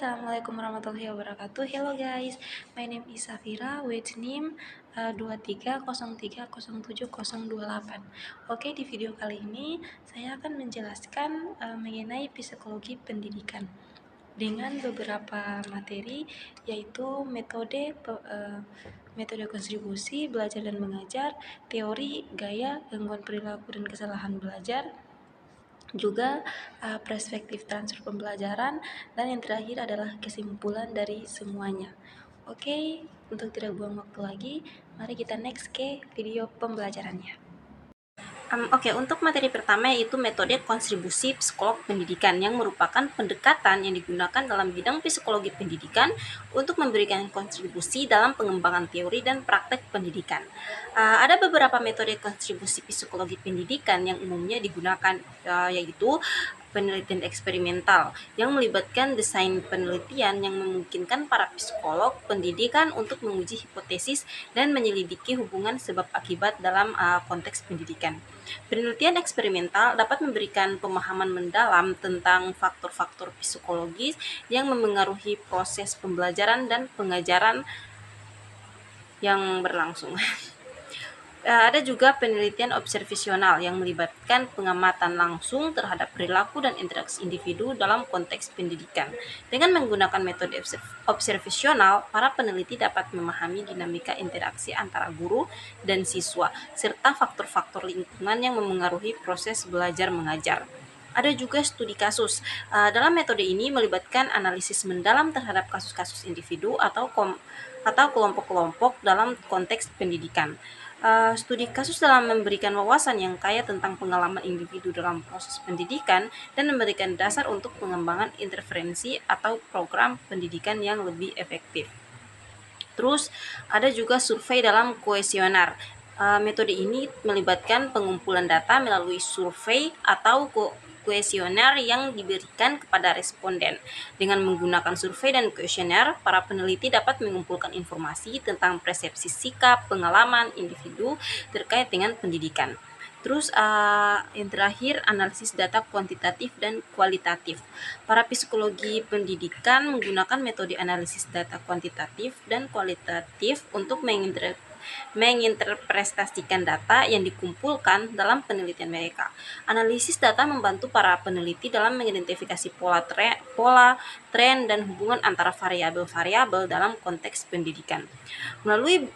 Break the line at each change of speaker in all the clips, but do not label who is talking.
Assalamualaikum warahmatullahi wabarakatuh. Hello guys, my name is Safira with name 23030708. Oke, di video kali ini saya akan menjelaskan mengenai psikologi pendidikan dengan beberapa materi, yaitu metode kontribusi, belajar dan mengajar, teori, gaya, gangguan perilaku dan kesalahan belajar, juga perspektif transfer pembelajaran, dan yang terakhir adalah kesimpulan dari semuanya. Oke, untuk tidak buang waktu lagi, mari kita next ke video pembelajarannya. Untuk materi pertama yaitu metode kontribusi psikolog pendidikan, yang merupakan pendekatan yang digunakan dalam bidang psikologi pendidikan untuk memberikan kontribusi dalam pengembangan teori dan praktek pendidikan. Ada beberapa metode kontribusi psikologi pendidikan yang umumnya digunakan, yaitu penelitian eksperimental yang melibatkan desain penelitian yang memungkinkan para psikolog pendidikan untuk menguji hipotesis dan menyelidiki hubungan sebab akibat dalam konteks pendidikan. Penelitian eksperimental dapat memberikan pemahaman mendalam tentang faktor-faktor psikologis yang memengaruhi proses pembelajaran dan pengajaran yang berlangsung. Ada juga penelitian observasional yang melibatkan pengamatan langsung terhadap perilaku dan interaksi individu dalam konteks pendidikan. Dengan menggunakan metode observasional, para peneliti dapat memahami dinamika interaksi antara guru dan siswa, serta faktor-faktor lingkungan yang memengaruhi proses belajar mengajar. Ada juga studi kasus. Dalam metode ini melibatkan analisis mendalam terhadap kasus-kasus individu atau kelompok-kelompok dalam konteks pendidikan. Studi kasus dalam memberikan wawasan yang kaya tentang pengalaman individu dalam proses pendidikan dan memberikan dasar untuk pengembangan intervensi atau program pendidikan yang lebih efektif. Terus ada juga survei dalam kuesioner. Metode ini melibatkan pengumpulan data melalui survei atau kuesioner yang diberikan kepada responden. Dengan menggunakan survei dan kuesioner, para peneliti dapat mengumpulkan informasi tentang persepsi sikap, pengalaman individu terkait dengan pendidikan. Terus yang terakhir, analisis data kuantitatif dan kualitatif. Para psikologi pendidikan menggunakan metode analisis data kuantitatif dan kualitatif untuk menginterpretasikan data yang dikumpulkan dalam penelitian mereka. Analisis data membantu para peneliti dalam mengidentifikasi pola, tren, dan hubungan antara variabel-variabel dalam konteks pendidikan. Melalui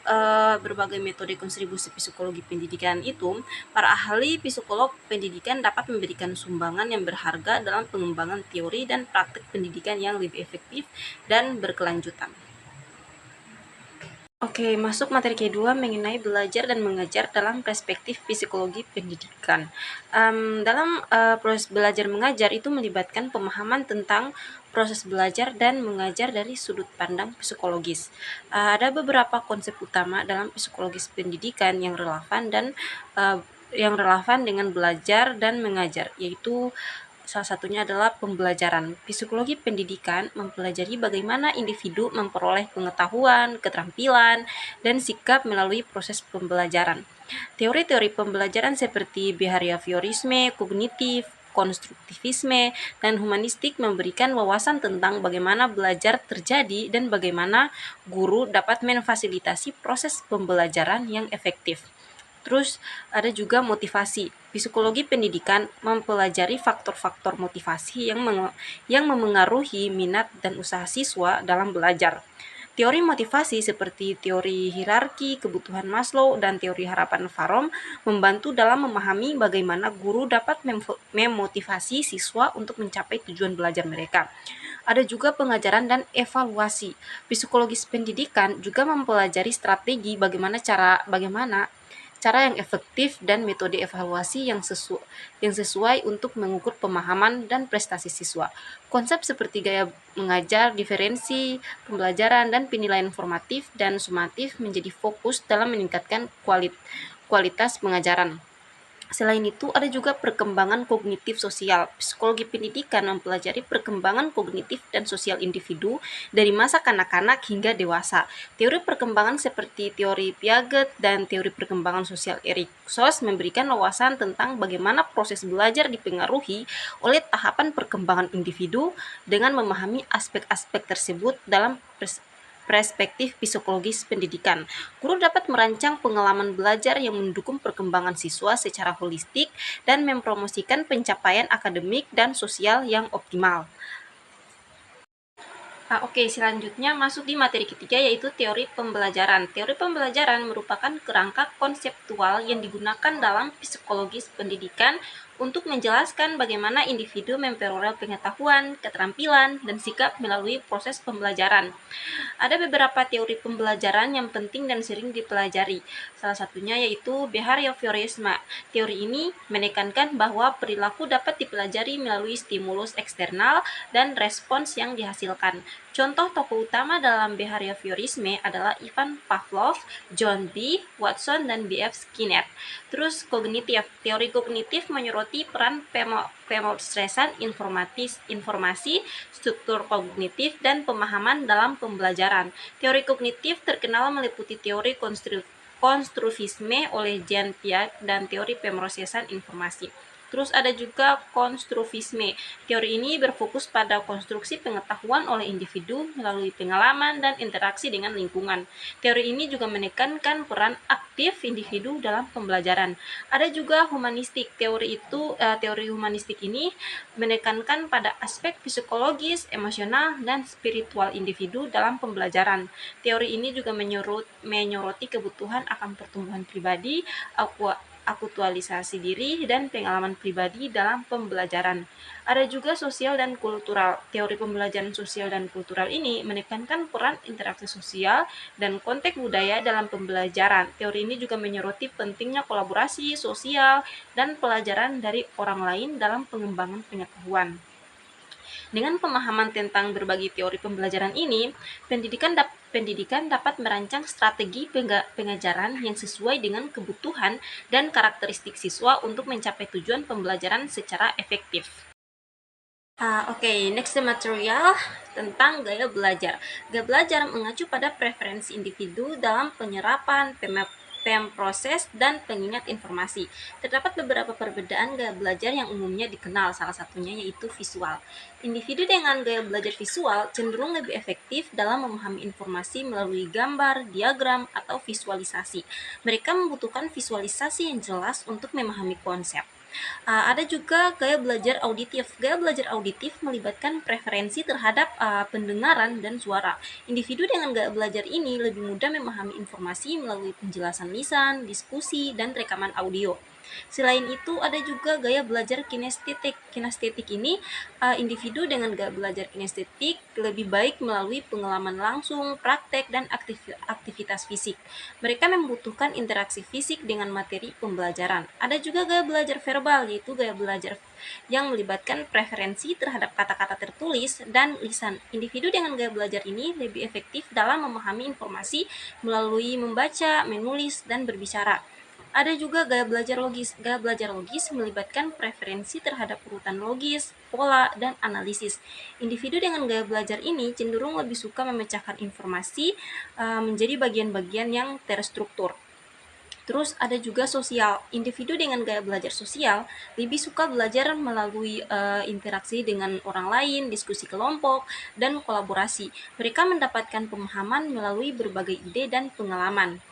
berbagai metode kontribusi psikologi pendidikan itu, para ahli psikolog pendidikan dapat memberikan sumbangan yang berharga dalam pengembangan teori dan praktik pendidikan yang lebih efektif dan berkelanjutan. Oke, masuk materi kedua mengenai belajar dan mengajar dalam perspektif psikologi pendidikan. Dalam proses belajar mengajar itu melibatkan pemahaman tentang proses belajar dan mengajar dari sudut pandang psikologis. Ada beberapa konsep utama dalam psikologis pendidikan yang relevan dengan belajar dan mengajar, yaitu salah satunya adalah pembelajaran. Psikologi pendidikan mempelajari bagaimana individu memperoleh pengetahuan, keterampilan, dan sikap melalui proses pembelajaran. Teori-teori pembelajaran seperti behaviorisme, kognitif, konstruktivisme, dan humanistik memberikan wawasan tentang bagaimana belajar terjadi dan bagaimana guru dapat memfasilitasi proses pembelajaran yang efektif. Terus ada juga motivasi. Psikologi pendidikan mempelajari faktor-faktor motivasi yang memengaruhi minat dan usaha siswa dalam belajar. Teori motivasi seperti teori hierarki kebutuhan Maslow dan teori harapan Fromm membantu dalam memahami bagaimana guru dapat memotivasi siswa untuk mencapai tujuan belajar mereka. Ada juga pengajaran dan evaluasi. Psikologis pendidikan juga mempelajari strategi bagaimana cara yang efektif dan metode evaluasi yang sesuai untuk mengukur pemahaman dan prestasi siswa. Konsep seperti gaya mengajar, diferensi pembelajaran, dan penilaian formatif dan sumatif menjadi fokus dalam meningkatkan kualitas pengajaran. Selain itu, ada juga perkembangan kognitif sosial. Psikologi pendidikan mempelajari perkembangan kognitif dan sosial individu dari masa kanak-kanak hingga dewasa. Teori perkembangan seperti teori Piaget dan teori perkembangan sosial Erikson memberikan wawasan tentang bagaimana proses belajar dipengaruhi oleh tahapan perkembangan individu. Dengan memahami aspek-aspek tersebut dalam perspektif psikologis pendidikan, guru dapat merancang pengalaman belajar yang mendukung perkembangan siswa secara holistik dan mempromosikan pencapaian akademik dan sosial yang optimal. Oke, selanjutnya masuk di materi ketiga, yaitu teori pembelajaran. Teori pembelajaran merupakan kerangka konseptual yang digunakan dalam psikologis pendidikan untuk menjelaskan bagaimana individu memperoleh pengetahuan, keterampilan, dan sikap melalui proses pembelajaran. Ada beberapa teori pembelajaran yang penting dan sering dipelajari. Salah satunya yaitu behaviorisme. Teori ini menekankan bahwa perilaku dapat dipelajari melalui stimulus eksternal dan respons yang dihasilkan. Contoh tokoh utama dalam behaviorisme adalah Ivan Pavlov, John Dee, Watson, dan B.F. Skinner. Terus kognitif. Teori kognitif menyoroti peran pemrosesan informasi, struktur kognitif, dan pemahaman dalam pembelajaran. Teori kognitif terkenal meliputi teori konstruksivisme oleh Jean Piaget dan teori pemrosesan informasi. Terus ada juga konstruktivisme. Teori ini berfokus pada konstruksi pengetahuan oleh individu melalui pengalaman dan interaksi dengan lingkungan. Teori ini juga menekankan peran aktif individu dalam pembelajaran. Ada juga humanistik. Teori humanistik ini menekankan pada aspek psikologis, emosional, dan spiritual individu dalam pembelajaran. Teori ini juga menyoroti kebutuhan akan pertumbuhan pribadi, aktualisasi diri, dan pengalaman pribadi dalam pembelajaran. Ada juga sosial dan kultural. Teori pembelajaran sosial dan kultural ini menekankan peran interaksi sosial dan konteks budaya dalam pembelajaran. Teori ini juga menyoroti pentingnya kolaborasi sosial dan pelajaran dari orang lain dalam pengembangan pengetahuan. Dengan pemahaman tentang berbagai teori pembelajaran ini, pendidikan dapat merancang strategi pengajaran yang sesuai dengan kebutuhan dan karakteristik siswa untuk mencapai tujuan pembelajaran secara efektif. Oke, next the material tentang gaya belajar. Gaya belajar mengacu pada preferensi individu dalam penyerapan, pemproses, dan pengingat informasi. Terdapat beberapa perbedaan gaya belajar yang umumnya dikenal, salah satunya yaitu visual. Individu dengan gaya belajar visual cenderung lebih efektif dalam memahami informasi melalui gambar, diagram, atau visualisasi. Mereka membutuhkan visualisasi yang jelas untuk memahami konsep. Ada juga gaya belajar auditif. Gaya belajar auditif melibatkan preferensi terhadap pendengaran dan suara. Individu dengan gaya belajar ini lebih mudah memahami informasi melalui penjelasan lisan, diskusi, dan rekaman audio. Selain itu, ada juga gaya belajar kinestetik. Kinestetik ini, individu dengan gaya belajar kinestetik lebih baik melalui pengalaman langsung, praktek, dan aktivitas fisik. Mereka membutuhkan interaksi fisik dengan materi pembelajaran. Ada juga gaya belajar verbal, yaitu gaya belajar yang melibatkan preferensi terhadap kata-kata tertulis dan lisan. Individu dengan gaya belajar ini lebih efektif dalam memahami informasi melalui membaca, menulis, dan berbicara. Ada juga gaya belajar logis. Gaya belajar logis melibatkan preferensi terhadap urutan logis, pola, dan analisis. Individu dengan gaya belajar ini cenderung lebih suka memecahkan informasi menjadi bagian-bagian yang terstruktur. Terus ada juga sosial. Individu dengan gaya belajar sosial lebih suka belajar melalui interaksi dengan orang lain, diskusi kelompok, dan kolaborasi. Mereka mendapatkan pemahaman melalui berbagai ide dan pengalaman.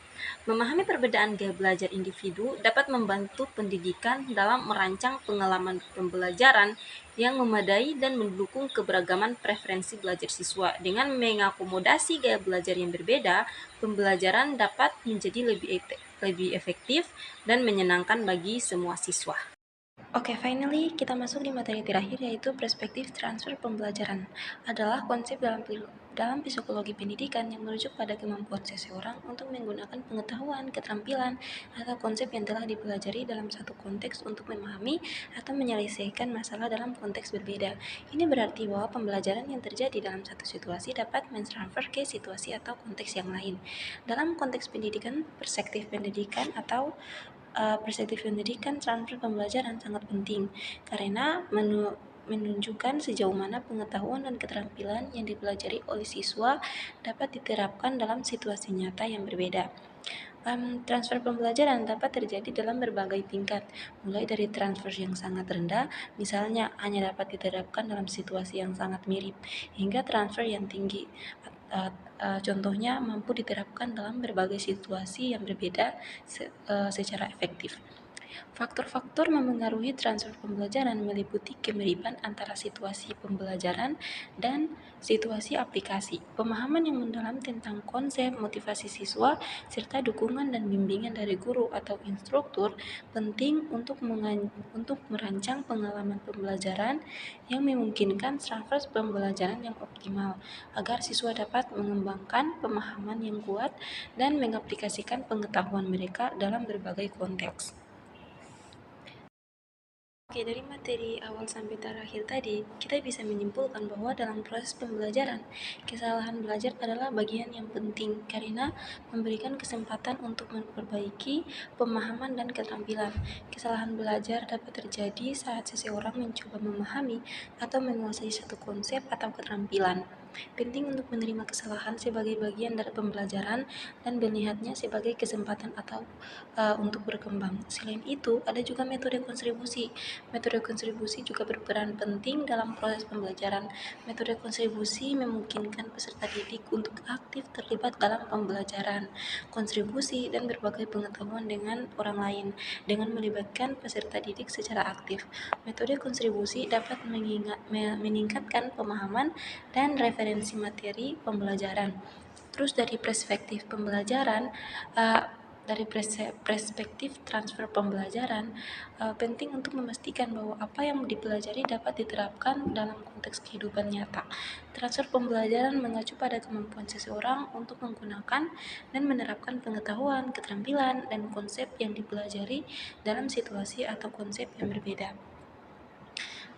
Memahami perbedaan gaya belajar individu dapat membantu pendidikan dalam merancang pengalaman pembelajaran yang memadai dan mendukung keberagaman preferensi belajar siswa. Dengan mengakomodasi gaya belajar yang berbeda, pembelajaran dapat menjadi lebih efektif dan menyenangkan bagi semua siswa. Oke, finally kita masuk di materi terakhir, yaitu perspektif transfer pembelajaran. Adalah konsep dalam psikologi pendidikan yang merujuk pada kemampuan seseorang untuk menggunakan pengetahuan, keterampilan, atau konsep yang telah dipelajari dalam satu konteks untuk memahami atau menyelesaikan masalah dalam konteks berbeda. Ini berarti bahwa pembelajaran yang terjadi dalam satu situasi dapat mentransfer ke situasi atau konteks yang lain. Dalam konteks pendidikan, perspektif pendidikan atau perspektif pendidikan, transfer pembelajaran sangat penting karena menunjukkan sejauh mana pengetahuan dan keterampilan yang dipelajari oleh siswa dapat diterapkan dalam situasi nyata yang berbeda. Transfer pembelajaran dapat terjadi dalam berbagai tingkat, mulai dari transfer yang sangat rendah, misalnya hanya dapat diterapkan dalam situasi yang sangat mirip, hingga transfer yang tinggi. Contohnya mampu diterapkan dalam berbagai situasi yang berbeda secara efektif. Faktor-faktor memengaruhi transfer pembelajaran meliputi kemiripan antara situasi pembelajaran dan situasi aplikasi, pemahaman yang mendalam tentang konsep, motivasi siswa, serta dukungan dan bimbingan dari guru atau instruktur penting untuk merancang pengalaman pembelajaran yang memungkinkan transfer pembelajaran yang optimal, agar siswa dapat mengembangkan pemahaman yang kuat dan mengaplikasikan pengetahuan mereka dalam berbagai konteks. Oke, dari materi awal sampai terakhir tadi, kita bisa menyimpulkan bahwa dalam proses pembelajaran, kesalahan belajar adalah bagian yang penting karena memberikan kesempatan untuk memperbaiki pemahaman dan keterampilan. Kesalahan belajar dapat terjadi saat seseorang mencoba memahami atau menguasai satu konsep atau keterampilan. Penting untuk menerima kesalahan sebagai bagian dari pembelajaran dan melihatnya sebagai kesempatan atau untuk berkembang. Selain itu, ada juga metode kontribusi. Metode kontribusi juga berperan penting dalam proses pembelajaran. Metode kontribusi memungkinkan peserta didik untuk aktif terlibat dalam pembelajaran, kontribusi, dan berbagai pengetahuan dengan orang lain dengan melibatkan peserta didik secara aktif. Metode kontribusi dapat meningkatkan pemahaman dan referensi materi pembelajaran. Terus dari perspektif pembelajaran, dari perspektif transfer pembelajaran, penting untuk memastikan bahwa apa yang dipelajari dapat diterapkan dalam konteks kehidupan nyata. Transfer pembelajaran mengacu pada kemampuan seseorang untuk menggunakan dan menerapkan pengetahuan, keterampilan, dan konsep yang dipelajari dalam situasi atau konsep yang berbeda.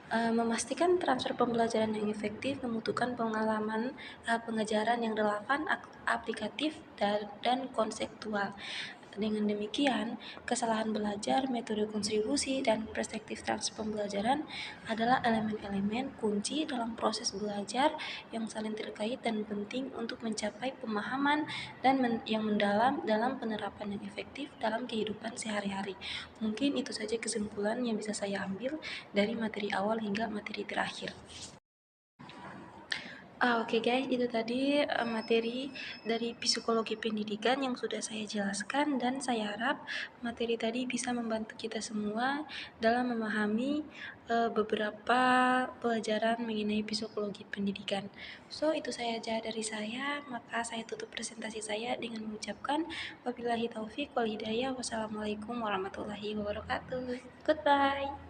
Memastikan transfer pembelajaran yang efektif membutuhkan pengalaman pengajaran yang relevan, aplikatif, dan konseptual. Dengan demikian, kesalahan belajar, metode kontribusi, dan perspektif transfer pembelajaran adalah elemen-elemen kunci dalam proses belajar yang saling terkait dan penting untuk mencapai pemahaman yang mendalam dalam penerapan yang efektif dalam kehidupan sehari-hari. Mungkin itu saja kesimpulan yang bisa saya ambil dari materi awal hingga materi terakhir. Oke guys, itu tadi materi dari psikologi pendidikan yang sudah saya jelaskan, dan saya harap materi tadi bisa membantu kita semua dalam memahami beberapa pelajaran mengenai psikologi pendidikan. So, itu saja dari saya, maka saya tutup presentasi saya dengan mengucapkan wabillahi taufik wal hidayah. Wassalamualaikum warahmatullahi wabarakatuh. Goodbye.